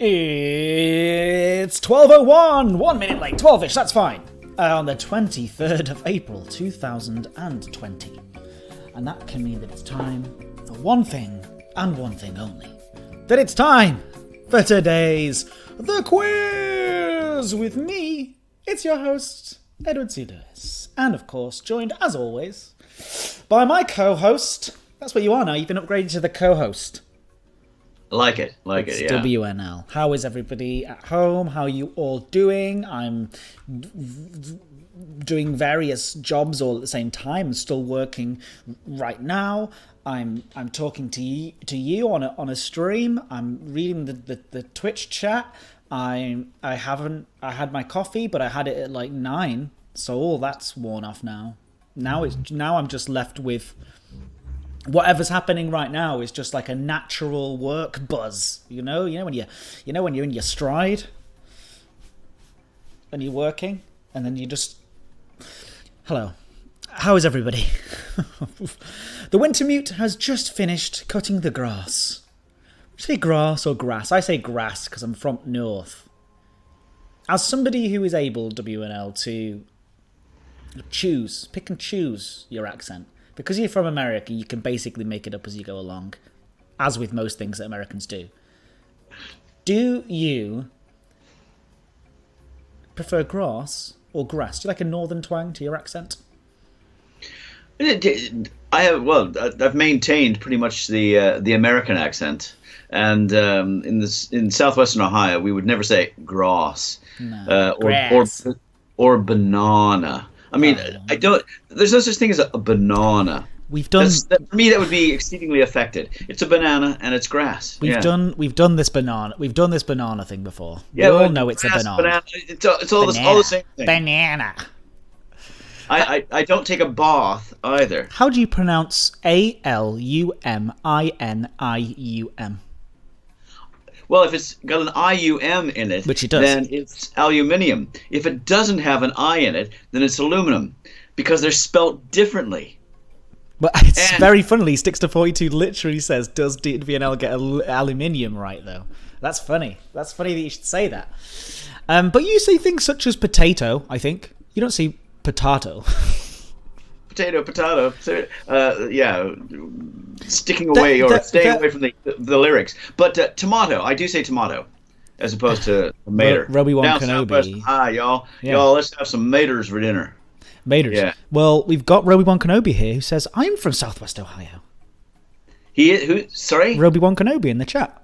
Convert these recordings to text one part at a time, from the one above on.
It's 12:01, 1 minute late, 12ish, that's fine. On the 23rd of April 2020. And that can mean that it's time for one thing, and one thing only. That it's time for today's The Quiz! With me, it's your host, edwardclewis. And of course, joined, as always, by my co-host. That's what you are now, you've been upgraded to the co-host. Like it, yeah. WNL. How is everybody at home? How are you all doing? I'm doing various jobs all at the same time. I'm still working right now. I'm talking to you on a stream. I'm reading the Twitch chat. I had my coffee, but I had it at like 9, so all that's worn off now. Now I'm just left with whatever's happening right now is just like a natural work buzz, you know when you're in your stride and you're working, and then you just, hello, how is everybody? The winter mute has just finished cutting the grass. You say grass or grass? I say grass because I'm from north. As somebody who is able, WNL, to pick and choose your accent, because you're from America, you can basically make it up as you go along, as with most things that Americans do. Do you prefer grass or grass? Do you like a northern twang to your accent? I've maintained pretty much the American accent, and in southwestern Ohio, we would never say grass, or banana. I mean, I don't. There's no such thing as a banana. For me, that would be exceedingly affected. It's a banana and it's grass. We've done this banana thing before. Yeah, we all know it's a banana. It's all the same thing. Banana. I don't take a bath either. How do you pronounce Aluminium? Well, if it's got an IUM in it, which it does, then it's aluminium. If it doesn't have an I in it, then it's aluminum, because they're spelt differently. But it's very funnily, Sticks to 42 literally says, does WNL get aluminium right, though? That's funny. That's funny that you should say that. But you say things such as potato, I think. You don't say potato. Potato. Yeah, sticking away or staying away from the lyrics. But tomato, I do say tomato, as opposed to mater. Roby-Wan Kenobi. Hi, y'all. Yeah. Y'all, let's have some maters for dinner. Maters. Yeah. Well, we've got Roby-Wan Kenobi here, who says, I'm from Southwest Ohio. He is? Who? Sorry? Roby-Wan Kenobi in the chat.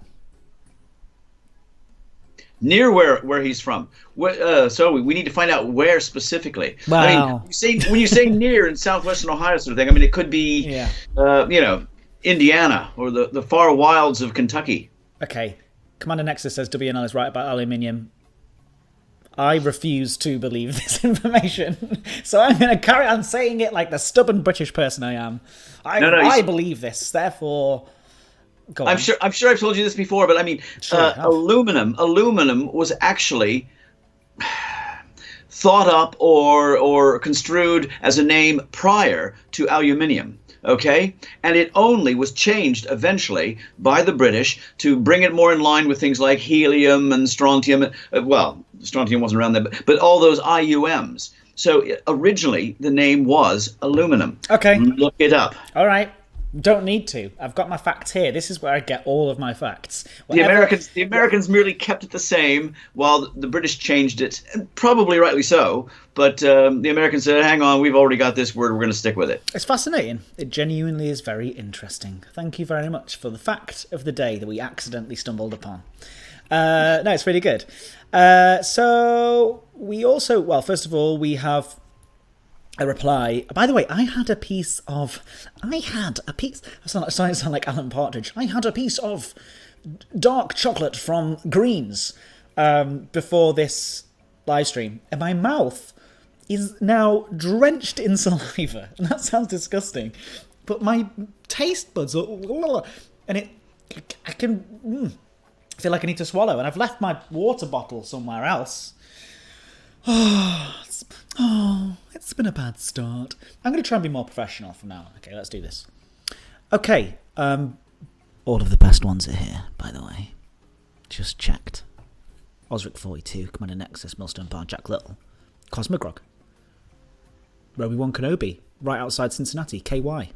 Near where he's from. So we need to find out where specifically. Wow. I mean, when you say near in southwestern Ohio sort of thing, I mean, it could be, Indiana or the far wilds of Kentucky. Okay. Commander Nexus says WNL is right about aluminium. I refuse to believe this information. So I'm going to carry on saying it like the stubborn British person I am. I believe this, therefore... I'm sure I've told you this before, but I mean, aluminum was actually thought up or construed as a name prior to aluminium. Okay, and it only was changed eventually by the British to bring it more in line with things like helium and strontium. Strontium wasn't around then, but all those IUMs. So originally the name was aluminum. Okay, look it up. All right. Don't need to. I've got my facts here. This is where I get all of my facts. The Americans merely kept it the same, while the British changed it, and probably rightly so. But the Americans said, hang on, we've already got this word, we're going to stick with it. It's fascinating. It genuinely is very interesting. Thank you very much for the fact of the day that we accidentally stumbled upon. No, it's really good. So we also, well, first of all, we have a reply. By the way, I had a piece. I sound like Alan Partridge. I had a piece of dark chocolate from Greens before this live stream, and my mouth is now drenched in saliva, and that sounds disgusting. But my taste buds are, and I feel like I need to swallow, and I've left my water bottle somewhere else. It's been a bad start. I'm going to try and be more professional from now on. Okay, let's do this. Okay, all of the best ones are here, by the way. Just checked. Osric42, Commander Nexus, Millstone Bar, Jack Little, Cosmogrog, Roby1 Kenobi, right outside Cincinnati, KY.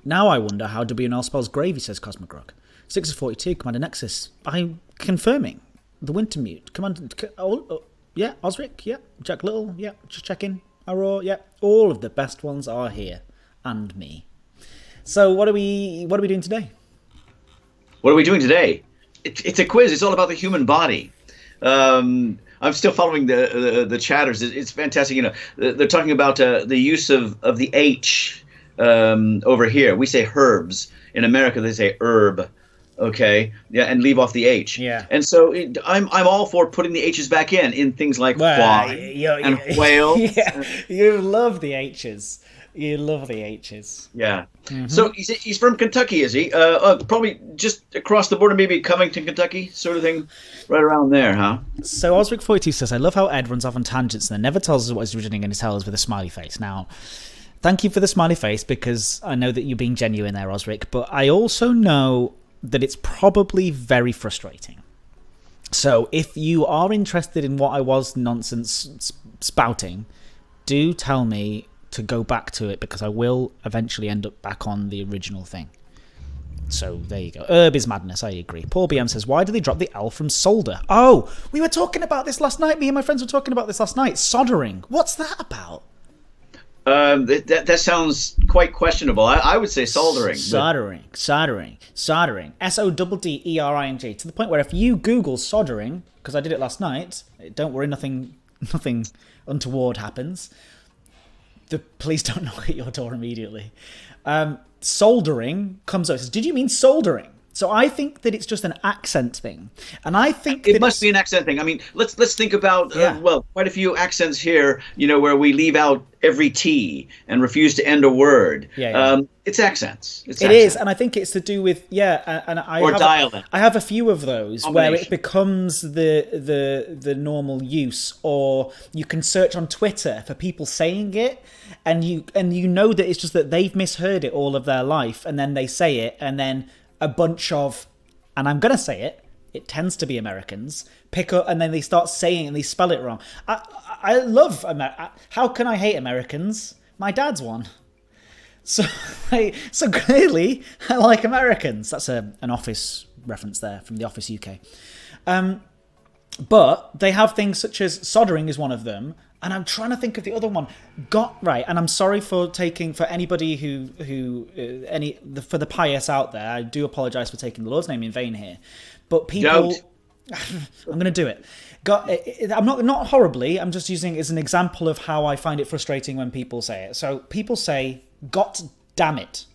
Now I wonder how WNL spells gravy, says Cosmogrog. 642, Commander Nexus. I'm confirming. The Wintermute. Yeah, Osric, yeah. Jack Little, yeah. Just checking. Aurora, yeah. All of the best ones are here. And me. So what are we doing today? What are we doing today? It's a quiz. It's all about the human body. I'm still following the chatters. It's fantastic. You know, they're talking about the use of the H over here. We say herbs. In America, they say herb. Okay, yeah, and leave off the H. Yeah. And so I'm all for putting the H's back in things like and whale. Yeah, you love the H's. You love the H's. Yeah. Mm-hmm. So he's from Kentucky, is he? Probably just across the border, maybe Covington, Kentucky, sort of thing, right around there, huh? So Osric42 says, I love how Ed runs off on tangents and then never tells us what he's originally going to tell us with a smiley face. Now, thank you for the smiley face, because I know that you're being genuine there, Osric, but I also know that it's probably very frustrating. So if you are interested in what I was nonsense spouting, do tell me to go back to it, because I will eventually end up back on the original thing. So there you go. Herb is madness, I agree. Paul BM says, why do they drop the L from solder? Oh, we were talking about this last night. Me and my friends were talking about this last night. Soldering. What's that about? That sounds quite questionable. I would say soldering. Soldering. SODDERING. To the point where if you Google soldering, because I did it last night, don't worry, nothing untoward happens. The police don't knock at your door immediately. Soldering comes up. It says, did you mean soldering? So I think that it's just an accent thing, and I think it must be an accent thing. I mean, let's think about quite a few accents here. You know, where we leave out every T and refuse to end a word. It's accents. It is, and I think it's to do with and I have a few of those where it becomes the normal use, or you can search on Twitter for people saying it, and you know that it's just that they've misheard it all of their life, and then they say it, and then a bunch of, and I'm gonna say it tends to be Americans, pick up and then they start saying it and they spell it wrong. I love how can I hate Americans? My dad's one. So clearly I like Americans. That's an Office reference there from The Office UK. But they have things such as soldering is one of them, and I'm trying to think of the other one. And I'm sorry for anybody for the pious out there. I do apologise for taking the Lord's name in vain here, but people. I'm going to do it. I'm not horribly. I'm just using it as an example of how I find it frustrating when people say it. So people say, "God damn it."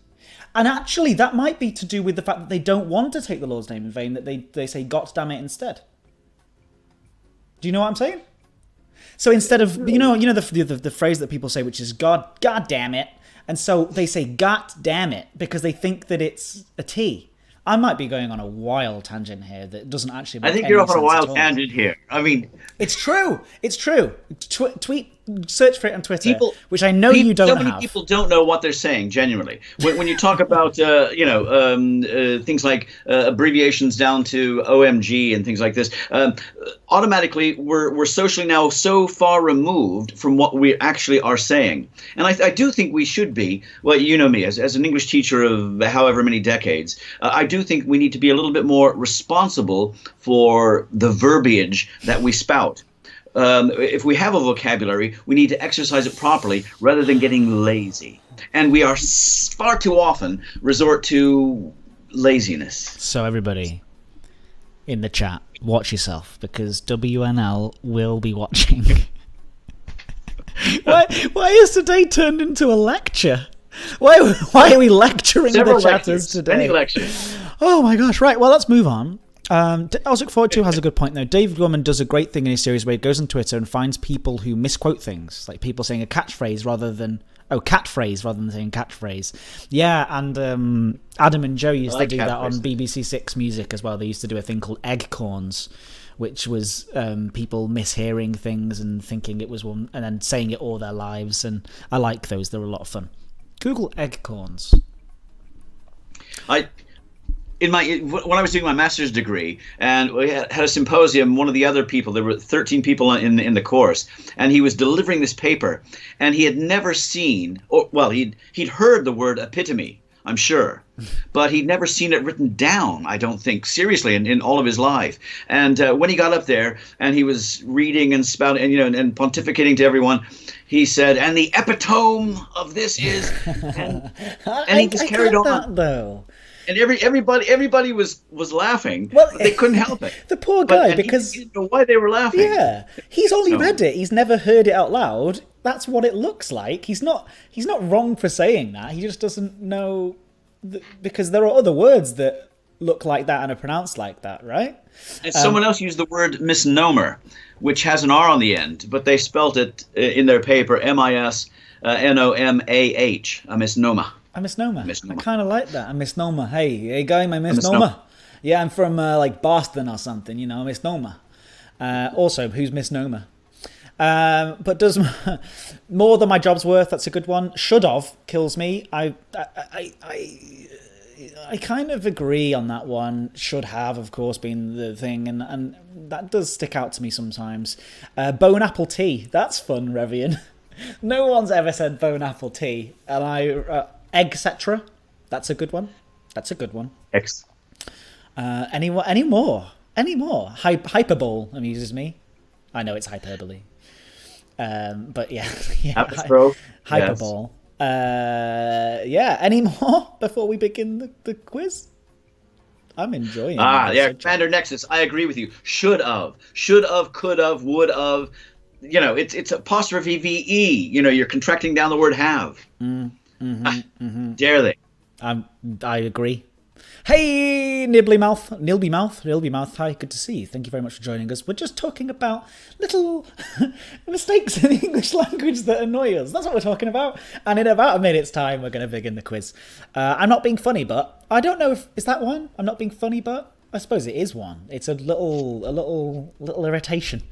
And actually, that might be to do with the fact that they don't want to take the Lord's name in vain, that they say, "God damn it" instead. Do you know what I'm saying? So instead of, you know the phrase that people say, which is God damn it. And so they say God damn it because they think that it's a T. I might be going on a wild tangent here that doesn't actually make I think any you're off on a sense wild at all. tangent here. I mean, it's true. Tweet, search for it on Twitter, which I know you don't have. So many people don't know what they're saying, genuinely. When you talk about, things like abbreviations down to OMG and things like this, automatically we're socially now so far removed from what we actually are saying. And I do think we should be, well, you know me, as an English teacher of however many decades, I do think we need to be a little bit more responsible for the verbiage that we spout. If we have a vocabulary, we need to exercise it properly rather than getting lazy. And we are far too often resort to laziness. So everybody in the chat, watch yourself, because WNL will be watching. Why is today turned into a lecture? Why are we lecturing the chatters today? Many lectures. Oh my gosh, right, well, let's move on. Osric42 has a good point though. David Gorman does a great thing in his series where he goes on Twitter and finds people who misquote things, like people saying a catchphrase rather than saying catchphrase. Yeah, and Adam and Joe used to do that on BBC Six Music as well. They used to do a thing called Eggcorns, which was people mishearing things and thinking it was one, and then saying it all their lives. And I like those; they're a lot of fun. Google Eggcorns. when I was doing my master's degree, and we had a symposium, one of the other people, there were 13 people in the course, and he was delivering this paper, and he had never seen, or well, he'd heard the word epitome, I'm sure, but he'd never seen it written down, I don't think, seriously, in all of his life. And when he got up there and he was reading and spouting, and pontificating to everyone, he said, "And the epitome of this is," and he just carried on. That, though. And everybody was laughing, but they couldn't help it. The poor guy, because he didn't know why they were laughing. Yeah, he's only read it. He's never heard it out loud. That's what it looks like. He's not wrong for saying that. He just doesn't know, because there are other words that look like that and are pronounced like that, right? And someone else used the word misnomer, which has an R on the end, but they spelt it in their paper MISNOMAH, a misnomer. A misnomer. I kind of like that. A misnomer. Hey guy, my misnomer. Yeah, I'm from like Boston or something, a misnomer. Also, who's misnomer? But does more than my job's worth. That's a good one. Should have kills me. I kind of agree on that one. Should have, of course, been the thing, and that does stick out to me sometimes. Bone apple tea. That's fun, Revian. No one's ever said bone apple tea, and etc. That's a good one. X. Any more? Hyperbole amuses me. I know it's hyperbole. But yeah. Hyperbole. Yes. Any more before we begin the quiz? I'm enjoying it. Commander Nexus, I agree with you. Should have, could have, would have. It's apostrophe VE. You're contracting down the word have. Dare they? I agree. Hey, Nilby Mouth. Hi, good to see you. Thank you very much for joining us. We're just talking about little mistakes in the English language that annoy us. That's what we're talking about. And in about a minute's time, we're going to begin the quiz. I'm not being funny, but I don't know is that one? I'm not being funny, but I suppose it is one. It's a little irritation.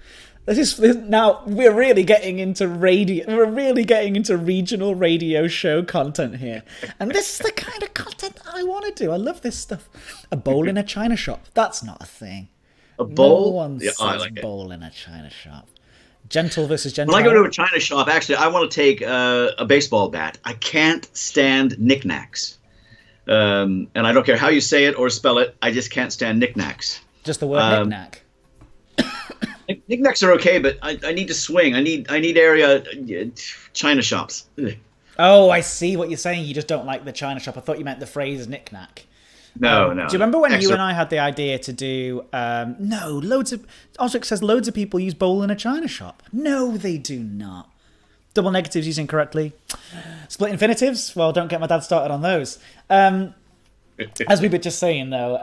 Now we're really getting into radio. We're really getting into regional radio show content here, and this is the kind of content that I want to do. I love this stuff. A bowl in a china shop. That's not a thing. A bowl? No one says I like bowl in a china shop. Gentle versus gentle. When I go to a china shop, actually, I want to take a baseball bat. I can't stand knickknacks, and I don't care how you say it or spell it. I just can't stand knickknacks. Just the word knickknack. Knickknacks are okay, but I need to swing. I need area china shops. Ugh. Oh, I see what you're saying. You just don't like the china shop. I thought you meant the phrase knickknack. No. Do you remember when you and I had the idea to do? Osric says loads of people use bowl in a china shop. No, they do not. Double negatives used incorrectly. Split infinitives. Well, don't get my dad started on those. As we were just saying, though,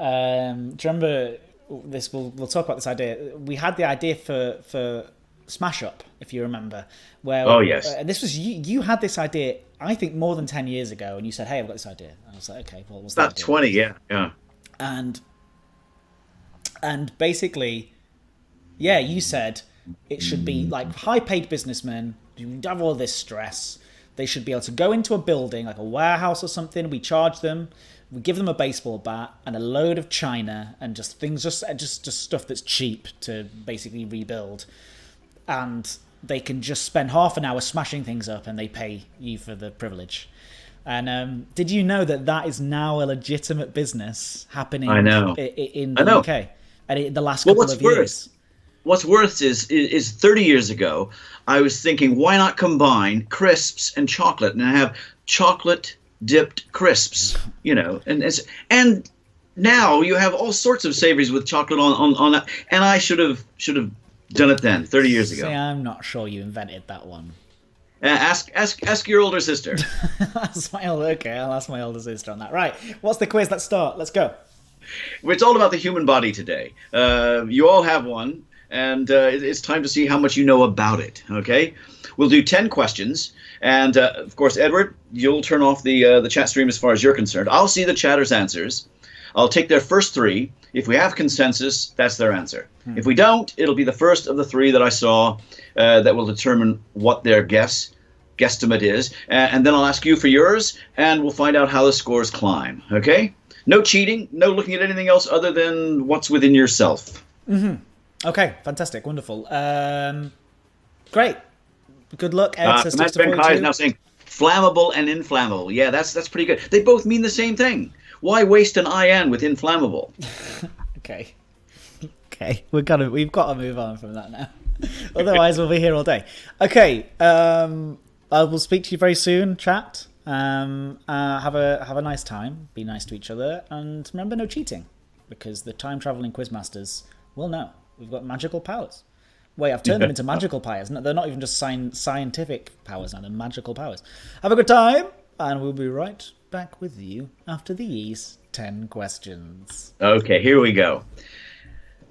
do you remember? This we'll talk about this idea. We had the idea for Smash Up, if you remember. Yes. This was you had this idea, I think, more than 10 years ago, and you said, "Hey, I've got this idea." And I was like, "Okay, well, what's that?" About 20, yeah. And basically, yeah, you said it should be like high-paid businessmen who have all this stress. They should be able to go into a building, like a warehouse or something. We charge them. We give them a baseball bat and a load of china and just stuff that's cheap to basically rebuild. And they can just spend half an hour smashing things up and they pay you for the privilege. And did you know that is now a legitimate business happening in the UK? And the last couple of years. What's worse is 30 years ago, I was thinking, why not combine crisps and chocolate and have chocolate dipped crisps, and now you have all sorts of savories with chocolate on that, and I should have done it then 30 years ago. See, I'm not sure you invented that one. Ask your older sister. I'll ask my older sister on that. Right, what's the quiz? Let's start. Let's go. It's all about the human body today. You all have one, and it's time to see how much you know about it. Okay, we'll do 10 questions. And, of course, Edward, you'll turn off the chat stream as far as you're concerned. I'll see the chatters' answers. I'll take their first 3. If we have consensus, that's their answer. If we don't, it'll be the first of the 3 that I saw that will determine what their guesstimate is. And then I'll ask you for yours, and we'll find out how the scores climb. Okay? No cheating, no looking at anything else other than what's within yourself. Okay, fantastic, wonderful. Great. Good luck, Ed. So Matt Ben Kai is now saying flammable and inflammable. Yeah, that's pretty good. They both mean the same thing. Why waste an IN with inflammable? Okay. We've got to move on from that now. Otherwise, we'll be here all day. Okay. I will speak to you very soon, chat. Have a nice time. Be nice to each other, and remember, no cheating, because the time traveling quizmasters will know we've got magical powers. Wait, I've turned them into magical powers. They're not even just scientific powers now. They're magical powers. Have a good time, and we'll be right back with you after these 10 questions. Okay, here we go.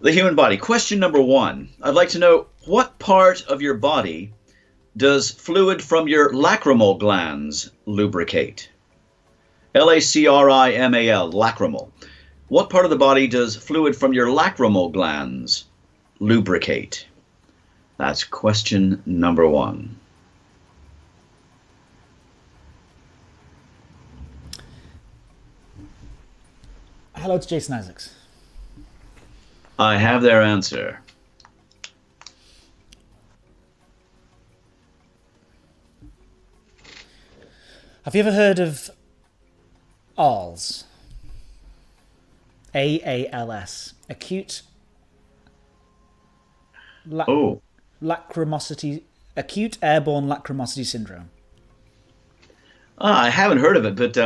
The human body. Question number 1. I'd like to know, what part of your body does fluid from your lacrimal glands lubricate? Lacrimal, lacrimal. What part of the body does fluid from your lacrimal glands lubricate? That's question number 1. Hello to Jason Isaacs. I have their answer. Have you ever heard of ALS? AALS. Acute lacrimosity, acute airborne lacrimosity syndrome. I haven't heard of it, but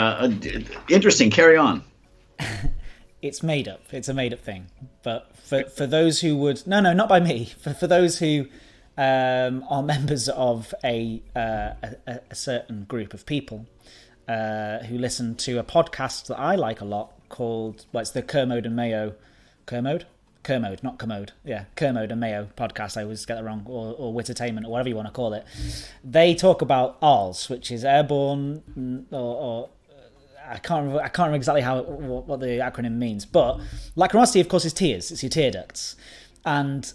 interesting. Carry on. It's made up. It's a made up thing. But for those who would... No, not by me. For those who are members of a certain group of people who listen to a podcast that I like a lot called... Well, it's the Kermode and Mayo... Kermode, not Commode. Yeah, Kermode and Mayo podcast. I always get that wrong. Or Wittertainment, or whatever you want to call it. They talk about ALS, which is airborne or I can't remember exactly what the acronym means, but lacrimosity, of course, is tears. It's your tear ducts, and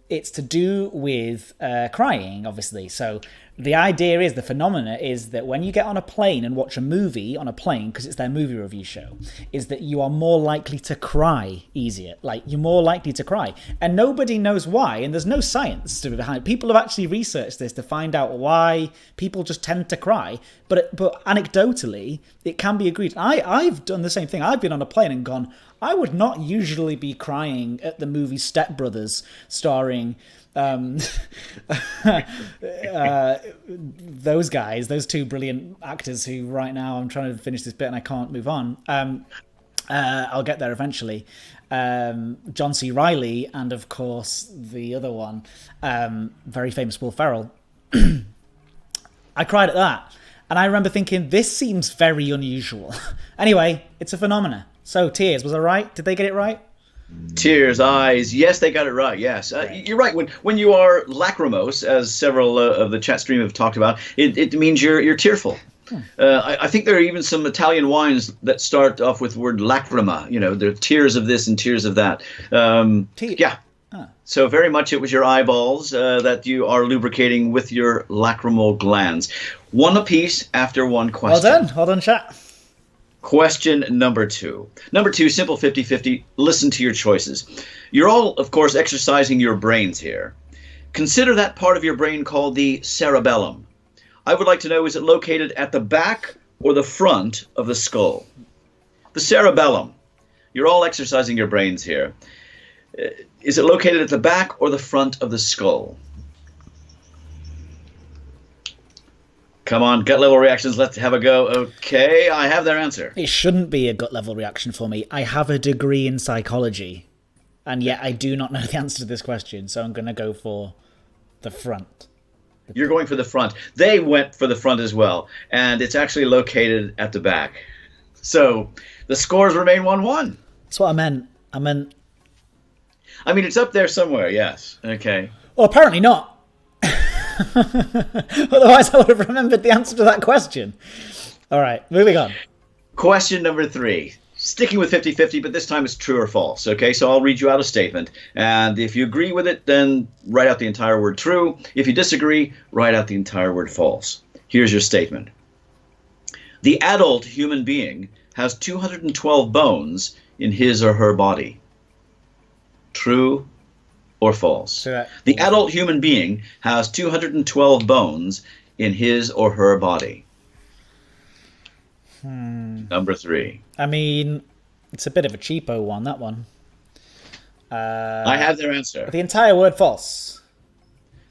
it's to do with crying, obviously. So the idea is, the phenomena is that when you get on a plane and watch a movie on a plane, because it's their movie review show, is that you are more likely to cry easier. Like, you're more likely to cry. And nobody knows why, and there's no science to be behind it. People have actually researched this to find out why people just tend to cry. But anecdotally, it can be agreed. I've done the same thing. I've been on a plane and gone, I would not usually be crying at the movie Step Brothers, starring... those guys, those two brilliant actors who right now I'm trying to finish this bit and I can't move on. I'll get there eventually. John C. Reilly and of course the other one, very famous Will Ferrell. I cried at that and I remember thinking, this seems very unusual. Anyway, it's a phenomena. So tears, was I right? Did they get it right? Tears, eyes. Yes, they got it right. Yes, you're right. When you are lachrymose, as several of the chat stream have talked about, it means you're tearful. I think there are even some Italian wines that start off with the word lacrima. You know, there are tears of this and tears of that. Yeah. So very much it was your eyeballs that you are lubricating with your lacrimal glands. One apiece after one question. Well done, chat. Question number 2. Number 2, simple 50-50. Listen to your choices. You're all, of course, exercising your brains here. Consider that part of your brain called the cerebellum. I would like to know, is it located at the back or the front of the skull? The cerebellum. You're all exercising your brains here. Is it located at the back or the front of the skull? Come on, gut level reactions. Let's have a go. Okay, I have their answer. It shouldn't be a gut level reaction for me. I have a degree in psychology, and yet I do not know the answer to this question, so I'm going to go for the front. You're going for the front. They went for the front as well, and it's actually located at the back. So the scores remain 1-1. That's what I meant. I mean, it's up there somewhere, yes. Okay. Well, apparently not. Otherwise, I would have remembered the answer to that question. All right, moving on. Question number 3. Sticking with 50-50, but this time it's true or false. Okay, so I'll read you out a statement. And if you agree with it, then write out the entire word true. If you disagree, write out the entire word false. Here's your statement. The adult human being has 212 bones in his or her body. True or false? Correct. The adult human being has 212 bones in his or her body. Number 3. I mean, it's a bit of a cheapo one, that one. I have their answer. The entire word false.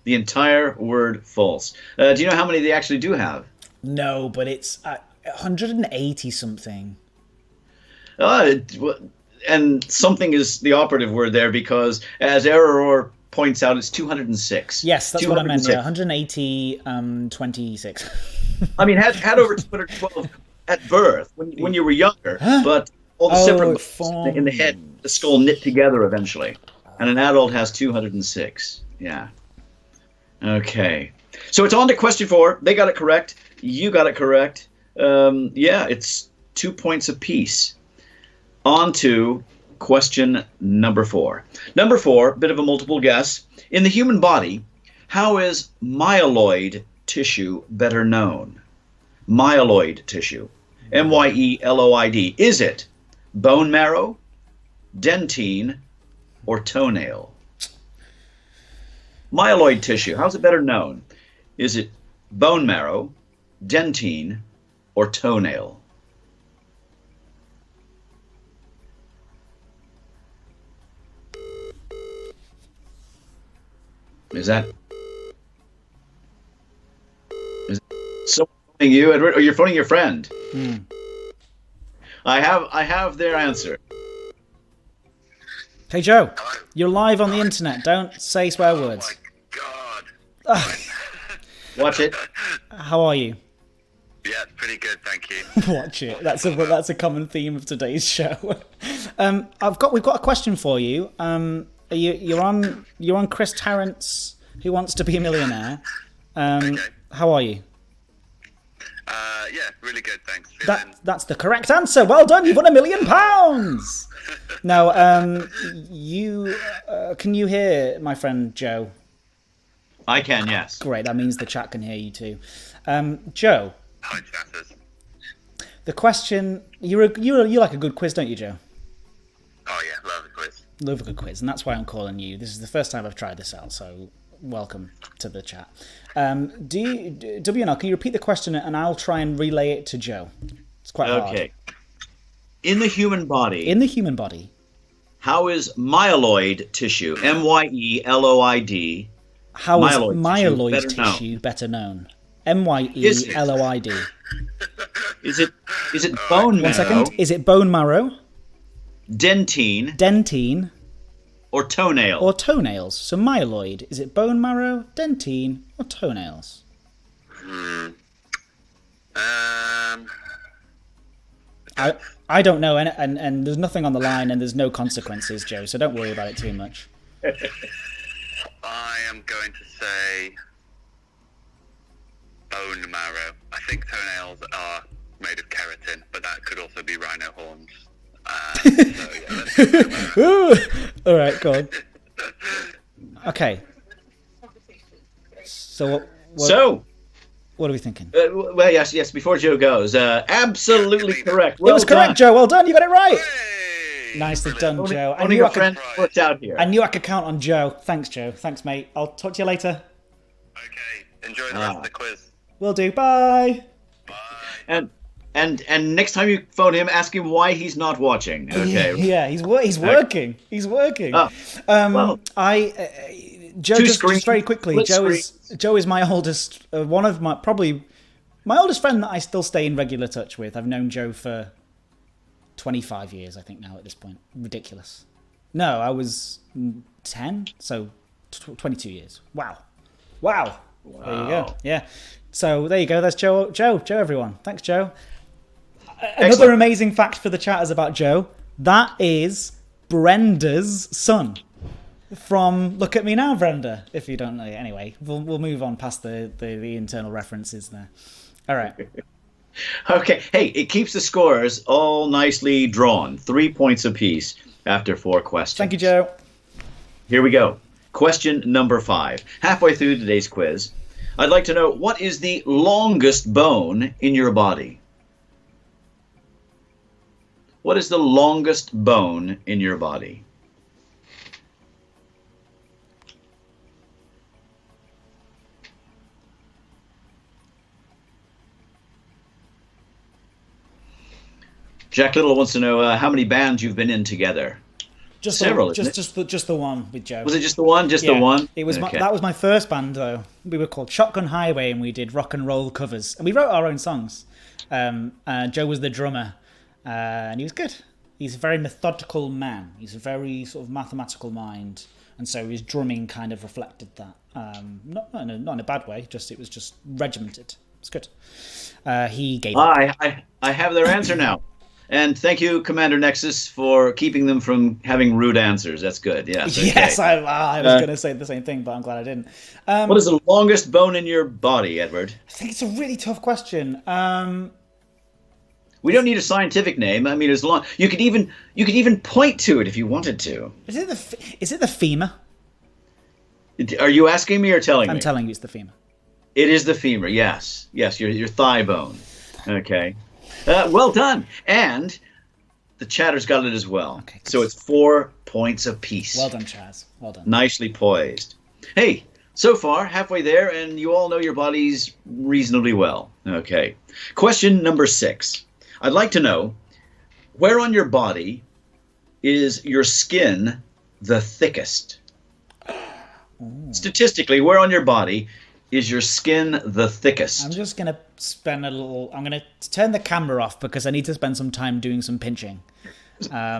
The entire word false. Do you know how many they actually do have? No, but it's 180 something. And something is the operative word there because, as Error points out, it's 206. Yes, that's what I meant. Yeah, 180, 26. I mean, had over 212 at birth when you were younger, but all the separate bones in the head, the skull knit together eventually, and an adult has 206. Yeah. Okay. So it's on to question 4. They got it correct. You got it correct. Yeah, it's 2 points apiece. On to question number 4. Number 4, bit of a multiple guess. In the human body, how is myeloid tissue better known? Myeloid tissue. M-Y-E-L-O-I-D. Is it bone marrow, dentine, or toenail? Myeloid tissue, how's it better known? Is it bone marrow, dentine, or toenail? Is that so phoning you, Edward, or you're phoning your friend? I have their answer. Hey Joe, you're live on the internet. Don't say swear words. Oh my God. Watch it. How are you? Yeah, pretty good, thank you. Watch it. That's a common theme of today's show. We've got a question for you. You're on Chris Tarrant's Who Wants to Be a Millionaire. Okay. How are you? Yeah, really good, thanks. That's the correct answer. Well done. You've won £1 million. Now, you can you hear my friend Joe? I can, yes. Great. That means the chat can hear you too. Joe. Hi, chatters. The question you like a good quiz, don't you, Joe? Oh yeah, love a quiz. Love a good quiz, and that's why I'm calling you. This is the first time I've tried this out, so welcome to the chat. WNL, can you repeat the question and I'll try and relay it to Joe? It's quite hard. Okay. In the human body. In the human body. How is myeloid tissue, M-Y-E-L-O-I-D, How is myeloid myeloid tissue better known? M-Y-E-L-O-I-D. Is it bone marrow? 1 second. Is it bone marrow? Dentine. Dentine. Or toenail? Or toenails. So myeloid. Is it bone marrow, dentine, or toenails? I don't know, and there's nothing on the line, and there's no consequences, Joe. So don't worry about it too much. I am going to say bone marrow. I think toenails are made of keratin, but that could also be rhino horns. So yeah, let's go bone marrow. All right, go on. Okay. So what are we thinking? Well, yes. Before Joe goes, absolutely correct. Well it was correct, done. Joe. Well done. You got it right. Hey! Nicely done, Joe. Only your friend worked out here. I knew I could count on Joe. Thanks, Joe. Thanks, mate. I'll talk to you later. Okay, enjoy the rest of the quiz. Will do. Bye. Bye. And next time you phone him, ask him why he's not watching. Okay. Yeah, he's working. He's working. Oh, well, Joe, just very quickly. Joe is my oldest, my oldest friend that I still stay in regular touch with. I've known Joe for 25 years, I think now at this point. Ridiculous. No, I was 10, so 22 years. Wow. There you go. Yeah. So there you go. That's Joe, everyone. Thanks, Joe. Another amazing fact for the chatters about Joe. That is Brenda's son. From Look at Me Now, Brenda, if you don't know. Anyway, we'll move on past the internal references there. All right. Okay. Hey, it keeps the scores all nicely drawn. 3 points apiece after 4 questions. Thank you, Joe. Here we go. Question number 5. Halfway through today's quiz, I'd like to know, what is the longest bone in your body? What is the longest bone in your body? Jack Little wants to know how many bands you've been in together. Just Several, just the one with Joe. Was it just the one? Just the Yeah. one? It was Okay. that was my first band though. We were called Shotgun Highway, and we did rock and roll covers, and we wrote our own songs. Joe was the drummer, and he was good. He's a very methodical man. He's a very sort of mathematical mind, and so his drumming kind of reflected that. Not in a bad way. It was just regimented. It's good. He gave. I have their answer now. And thank you, Commander Nexus, for keeping them from having rude answers. That's good. Yes. Okay. Yes, I was going to say the same thing, but I'm glad I didn't. What is the longest bone in your body, Edward? I think it's a really tough question. We don't need a scientific name. I mean, as long you could even point to it if you wanted to. Is it the femur? Are you asking me or telling me? I'm telling you, it's the femur. It is the femur. Yes. Your thigh bone. Okay. Well done. And the chatter's got it as well. Okay, so it's 4 points apiece. Well done, Chaz. Well done. Nicely poised. Hey, so far, halfway there, and you all know your bodies reasonably well. Okay. Question number 6. I'd like to know, where on your body is your skin the thickest? Statistically, where on your body is your skin the thickest? I'm just going to I'm going to turn the camera off because I need to spend some time doing some pinching.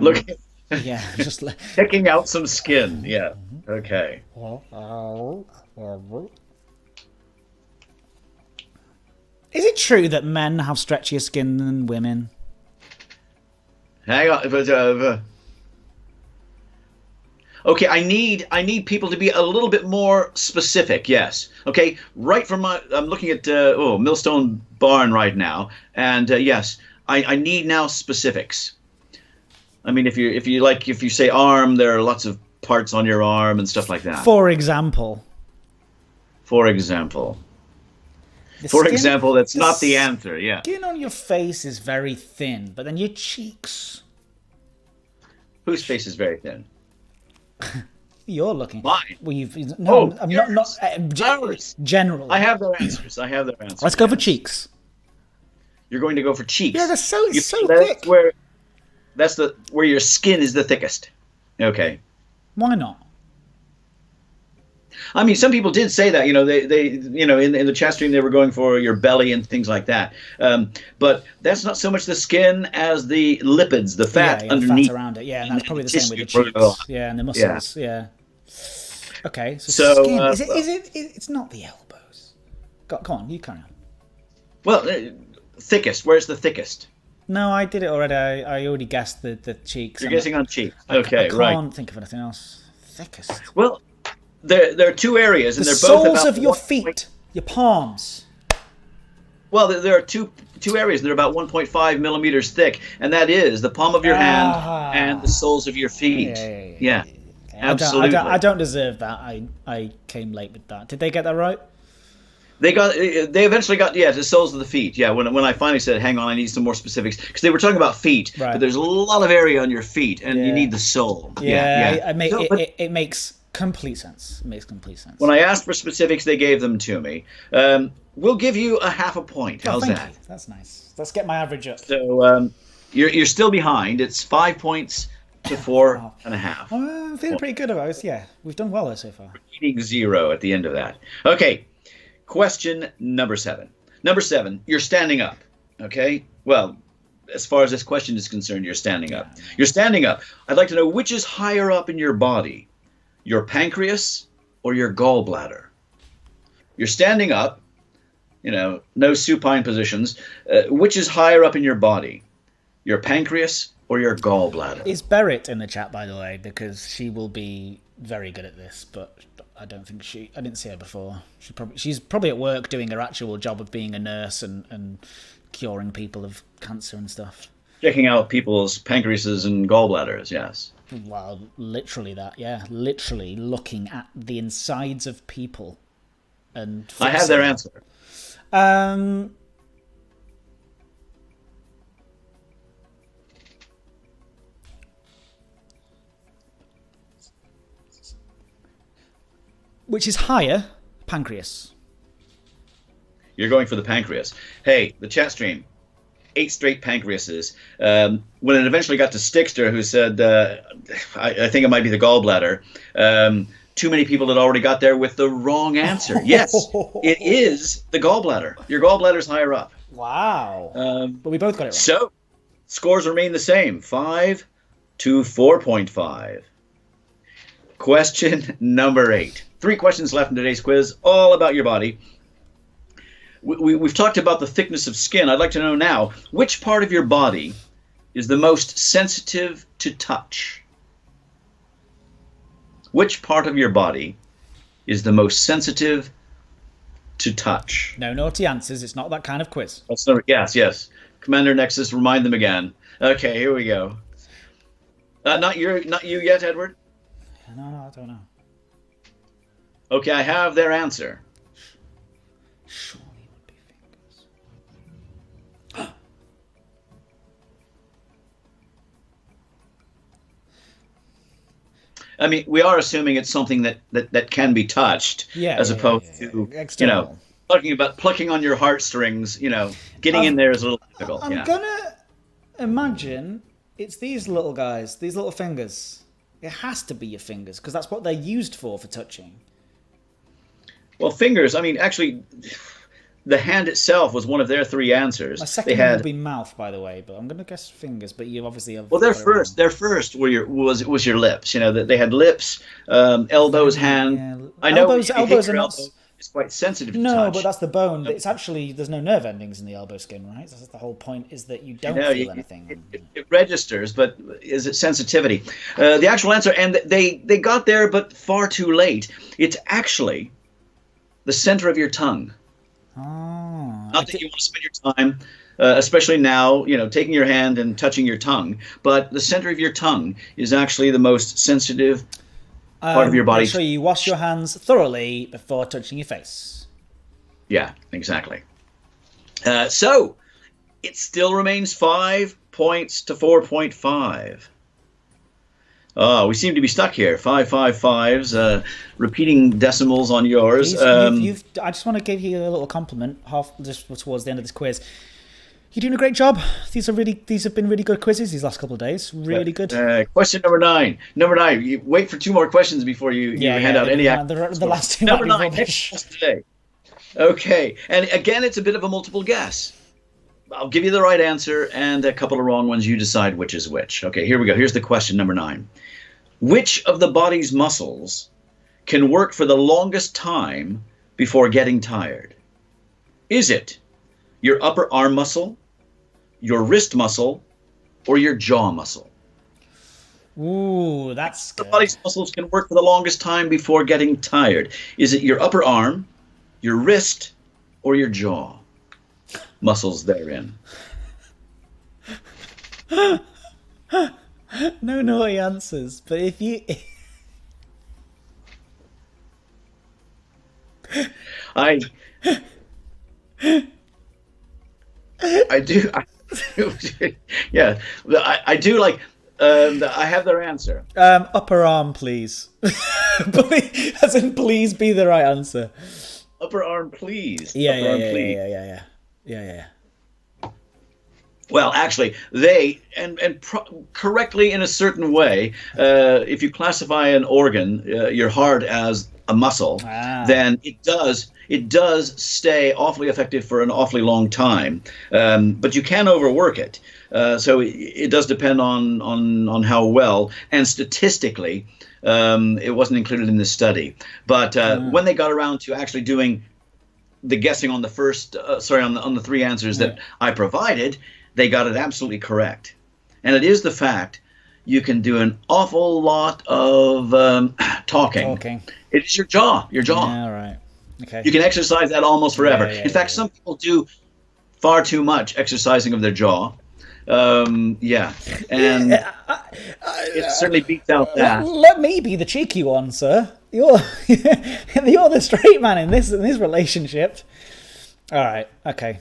Look, Yeah, just picking out some skin. Yeah. Okay. Is it true that men have stretchier skin than women? Hang on. Okay, I need people to be a little bit more specific. Yes. Okay. Right from I'm looking at Millstone Barn right now, and yes, I need now specifics. I mean, if you say arm, there are lots of parts on your arm and stuff like that. For example. For example. That's not the answer. Yeah. Skin on your face is very thin, but then your cheeks. Whose face is very thin? You're looking. Mine. Well, I'm not. Ours. Generally. I have their answers. Let's go for cheeks. You're going to go for cheeks. Yeah, they're so that's thick. Where your skin is the thickest. Okay. Why not? I mean, some people did say that. They in the chat stream they were going for your belly and things like that. But that's not so much the skin as the lipids, the fat underneath, fat around it. Yeah, and that's probably the same with the tissue. cheeks. Yeah, and the muscles. Yeah. Okay, So, skin. Is it? It's not the elbows. Go on, you carry on. Well, thickest. Where's the thickest? No, I did it already. I already guessed the cheeks. You're guessing on cheeks. I Okay, right. can't think of anything else. Thickest. Well, there are two areas, and The they're both soles about of your 1. feet, your palms. Well, there are two areas, and they're about 1.5 millimeters thick, and that is the palm of your hand and the soles of your feet. Yeah. Okay. Absolutely. I don't deserve that. I came late with that. Did they get that right? They eventually got the soles of the feet. Yeah, when I finally said, hang on, I need some more specifics, because they were talking about feet, Right. but there's a lot of area on your feet, and you need the sole. Yeah. But It makes complete sense. It makes complete sense. when I asked for specifics, they gave them to me. We'll give you a half a point. How's thank that? you. That's nice. Let's get my average up. So you're still behind. It's 5 points to 4.5. I'm feeling pretty good about it. Yeah, we've done well there so far. Eating 0 at the end of that. Okay. Question number 7. Number 7, you're standing up. Okay? Well, as far as this question is concerned, you're standing up. You're standing up. I'd like to know which is higher up in your body, your pancreas or your gallbladder. You're standing up, no supine positions. Which is higher up in your body, your pancreas or your gallbladder? Is Berit in the chat, by the way, because she will be very good at this, but I don't think I didn't see her before. She's probably at work doing her actual job of being a nurse and curing people of cancer and stuff. Checking out people's pancreases and gallbladders, yes. Well, literally that, yeah. Literally looking at the insides of people. And I have their answer. Which is higher? Pancreas. You're going for the pancreas. Hey, the chat stream. 8 straight pancreases. When it eventually got to Stickster, who said, I think it might be the gallbladder, too many people had already got there with the wrong answer. Yes, it is the gallbladder. Your gallbladder's higher up. Wow. But we both got it right. So, scores remain the same. 5 to 4.5. Question number 8. 3 questions left in today's quiz, all about your body. We've talked about the thickness of skin. I'd like to know now, which part of your body is the most sensitive to touch? Which part of your body is the most sensitive to touch? No naughty answers. It's not that kind of quiz. Yes. Commander Nexus, remind them again. Okay, here we go. Not you yet, Edward? No, I don't know. Okay, I have their answer. Surely it would be fingers. I mean, we are assuming it's something that can be touched, as opposed to external. Talking about plucking on your heartstrings. Getting in there is a little difficult. I'm gonna imagine it's these little guys, these little fingers. It has to be your fingers because that's what they're used for touching. Well, fingers. I mean, actually, the hand itself was one of their 3 answers. My second one would be mouth, by the way, but I'm going to guess fingers. But you obviously have. Well, their first was your lips. They had lips, elbows, hand. Yeah. I know elbows are not. It's quite sensitive to no, touch. But that's the bone. It's actually there's no nerve endings in the elbow skin, right? That's the whole point. Is that you don't feel anything. It registers, but is it sensitivity? The actual answer, and they got there, but far too late. It's actually the center of your tongue. Oh, Not that you want to spend your time, especially now, taking your hand and touching your tongue, but the center of your tongue is actually the most sensitive part of your body. Make sure you wash your hands thoroughly before touching your face. Yeah, exactly. So, it still remains 5 points to 4.5. Oh, we seem to be stuck here. 555s, repeating decimals on yours. I just want to give you a little compliment, just towards the end of this quiz. You're doing a great job. These have been really good quizzes these last couple of days. Really good. Question number 9. Number 9. You wait for 2 more questions before you hand out any. The last 2. Number 9. Today. Okay, and again, it's a bit of a multiple guess. I'll give you the right answer and a couple of wrong ones. You decide which is which. Okay, here we go. Here's the question number 9. Which of the body's muscles can work for the longest time before getting tired? Is it your upper arm muscle, your wrist muscle, or your jaw muscle? Ooh, that's good. The body's muscles can work for the longest time before getting tired. Is it your upper arm, your wrist, or your jaw? Muscles therein. No naughty answers, but if you... I do. Yeah, I do like. I have their answer. Upper arm, please. As in, please be the right answer. Upper arm, please. Yeah. Well, actually, they correctly in a certain way. If you classify an organ, your heart, as a muscle, then it does stay awfully effective for an awfully long time. But you can overwork it. So it does depend on how well, and statistically, it wasn't included in this study. But when they got around to actually doing the guessing on the first, on the 3 answers that I provided, they got it absolutely correct. And it is the fact you can do an awful lot of talking. It is your jaw. Yeah, right. Okay. You can exercise that almost forever. Yeah, in fact, some people do far too much exercising of their jaw. And it certainly beats out that. Let me be the cheeky one, sir. You're the straight man in this relationship. All right. Okay.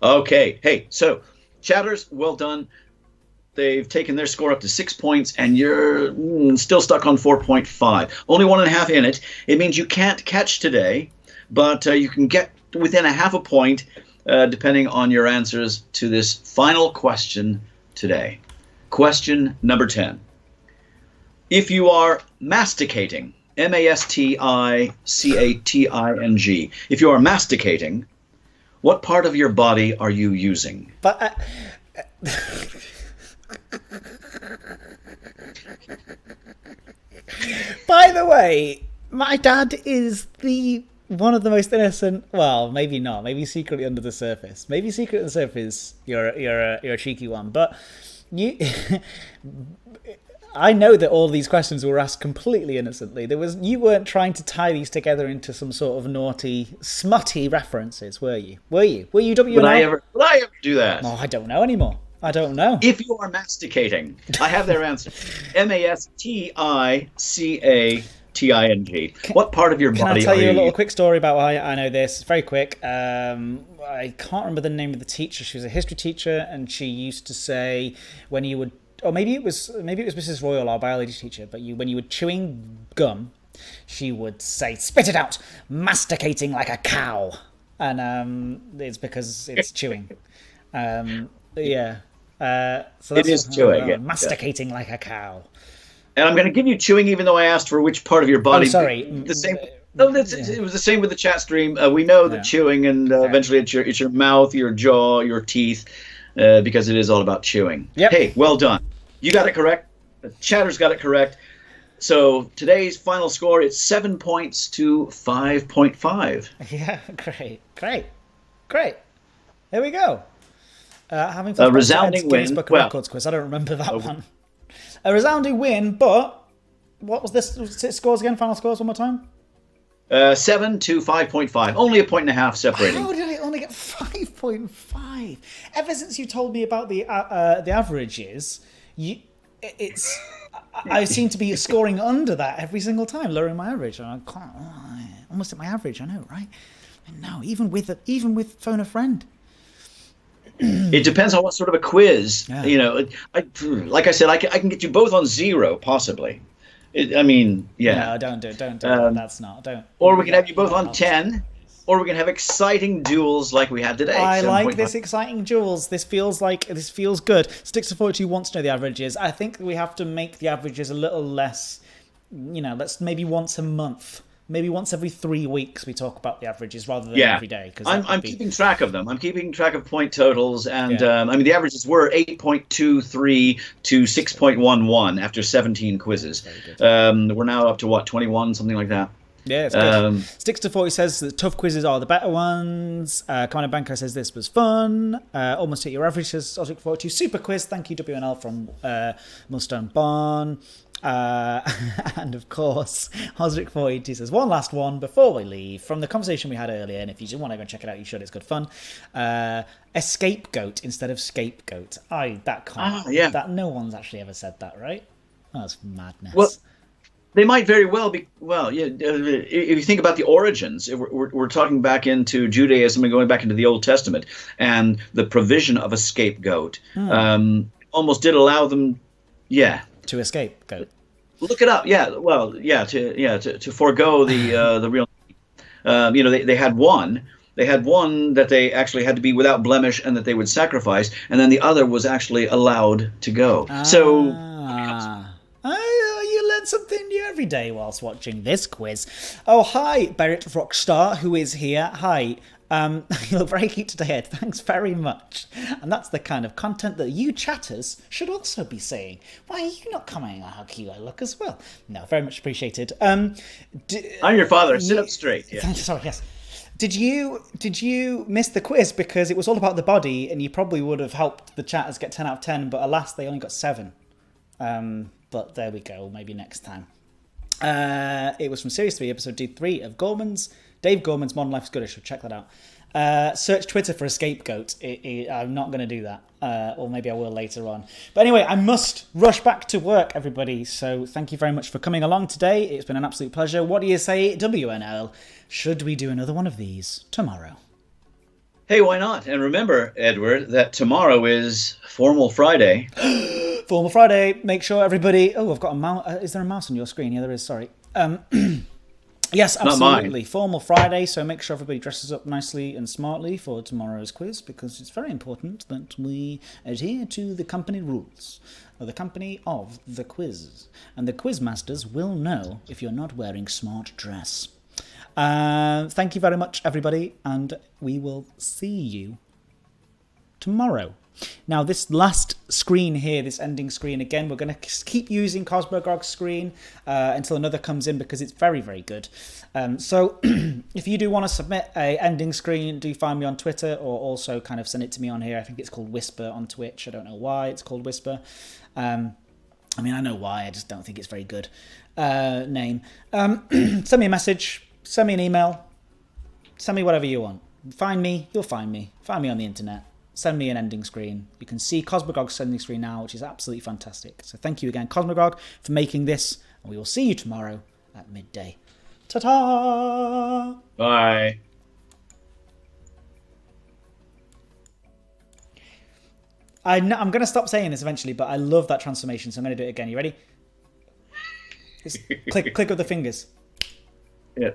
Okay. Hey, so chatters, well done. They've taken their score up to 6 points, and you're still stuck on 4.5. Only 1.5 in it. It means you can't catch today, but you can get within a half a point, depending on your answers to this final question today. Question number 10. If you are masticating, masticating, if you are masticating, what part of your body are you using? But by the way, my dad is one of the most innocent. Well, maybe not. Maybe secretly under the surface. Maybe secretly under the surface, you're a cheeky one. But you, I know that all these questions were asked completely innocently. You weren't trying to tie these together into some sort of naughty, smutty references, were you? Were you WNL? Would I ever do that? Oh, I don't know anymore. I don't know. If you are masticating, I have their answer. masticating. What part of your body are you? Can I tell you a little quick story about why I know this? It's very quick. I can't remember the name of the teacher. She was a history teacher, and she used to say when you would, or maybe it was Mrs. Royal, our biology teacher, but when you were chewing gum, she would say, "Spit it out, masticating like a cow," and it's because it's chewing. Yeah. So that's it is chewing. Masticating like a cow. And I'm going to give you chewing, even though I asked for which part of your body. Oh, sorry. The same. No, it was the same with the chat stream. We know that chewing, and eventually it's your mouth, your jaw, your teeth, because it is all about chewing. Yep. Hey, well done. You got it correct. The chatter's got it correct. So today's final score is 7 points to 5.5. Yeah, great. There we go. Having a resounding win. Book of Records quiz. I don't remember that one. A resounding win, but what was this? Scores again? Final scores one more time? 7 to 5.5. Only a point and a half separating. How did I only get 5.5? Ever since you told me about the averages, I seem to be scoring under that every single time, lowering my average. And I can't. Almost at my average. I know, right? I know. Even with Phone a Friend. It depends on what sort of a quiz. Yeah. You know, like I said, I can get you both on 0, possibly. Yeah. No, don't do it. Don't do it. That's not. Don't. Or we can have you both on 10, or we can have exciting duels like we had today. I like this exciting duels. This feels good. Sticks to 42 wants to know the averages. I think we have to make the averages a little less. Let's maybe once a month. Maybe once every 3 weeks we talk about the averages rather than every day. I'm keeping track of them. I'm keeping track of point totals. And the averages were 8.23 to 6.11 after 17 quizzes. We're now up to, 21, something like that. Yeah, it's good. Sticks to 40 says that tough quizzes are the better ones. Commander Banker says this was fun. Almost hit your average, says Osric 42. Super quiz. Thank you, WNL from Millstone Barn. And of course, Osric 42 says one last one before we leave from the conversation we had earlier. And if you do want to go check it out, you should. It's good fun. Escapegoat instead of scapegoat. That no one's actually ever said that, right? Oh, that's madness. Well, they might very well be. Well, yeah. If you think about the origins, we're talking back into Judaism and going back into the Old Testament, and the provision of a scapegoat almost did allow them, to escape goat. Look it up. To forego the real. They had one. They had one that they actually had to be without blemish and that they would sacrifice, and then the other was actually allowed to go. You learn something new every day whilst watching this quiz. Oh, hi, Barrett Rockstar, who is here. Hi. You look very cute today, Ed. Thanks very much. And that's the kind of content that you chatters should also be saying. Why are you not commenting on how cute I look as well? No, very much appreciated. I'm your father. Sit up straight. Yeah. Sorry, yes. Did you miss the quiz because it was all about the body, and you probably would have helped the chatters get 10 out of 10, but alas, they only got 7. But there we go. Maybe next time. It was from Series 3, Episode 3 of Dave Gorman's Modern Life's Good. I should check that out. Search Twitter for a scapegoat. I'm not going to do that. Or maybe I will later on. But anyway, I must rush back to work, everybody. So thank you very much for coming along today. It's been an absolute pleasure. What do you say, WNL? Should we do another one of these tomorrow? Hey, why not? And remember, Edward, that tomorrow is Formal Friday. Formal Friday. Make sure everybody. Oh, I've got a mouse. Is there a mouse on your screen? Yeah, there is. Sorry. Yes, absolutely. Formal Friday. So make sure everybody dresses up nicely and smartly for tomorrow's quiz, because it's very important that we adhere to the company rules, or the company of the quiz, and the quiz masters will know if you're not wearing smart dress. Thank you very much, everybody, and we will see you tomorrow. Now, this last screen here, this ending screen, again, we're going to keep using Cosmogrog's screen until another comes in, because it's very, very good. So if you do want to submit a ending screen, do find me on Twitter, or also kind of send it to me on here. I think it's called Whisper on Twitch. I don't know why it's called Whisper. I mean, I know why, I just don't think it's very good name. Send me a message, send me an email, send me whatever you want. Find me, you'll find me. Find me on the internet. Send me an ending screen. You can see Cosmogrog's ending screen now, which is absolutely fantastic. So thank you again, Cosmogrog, for making this, and we will see you tomorrow at midday. Ta-ta! Bye. I'm going to stop saying this eventually, but I love that transformation, so I'm going to do it again. You ready? Just click with the fingers. Yeah.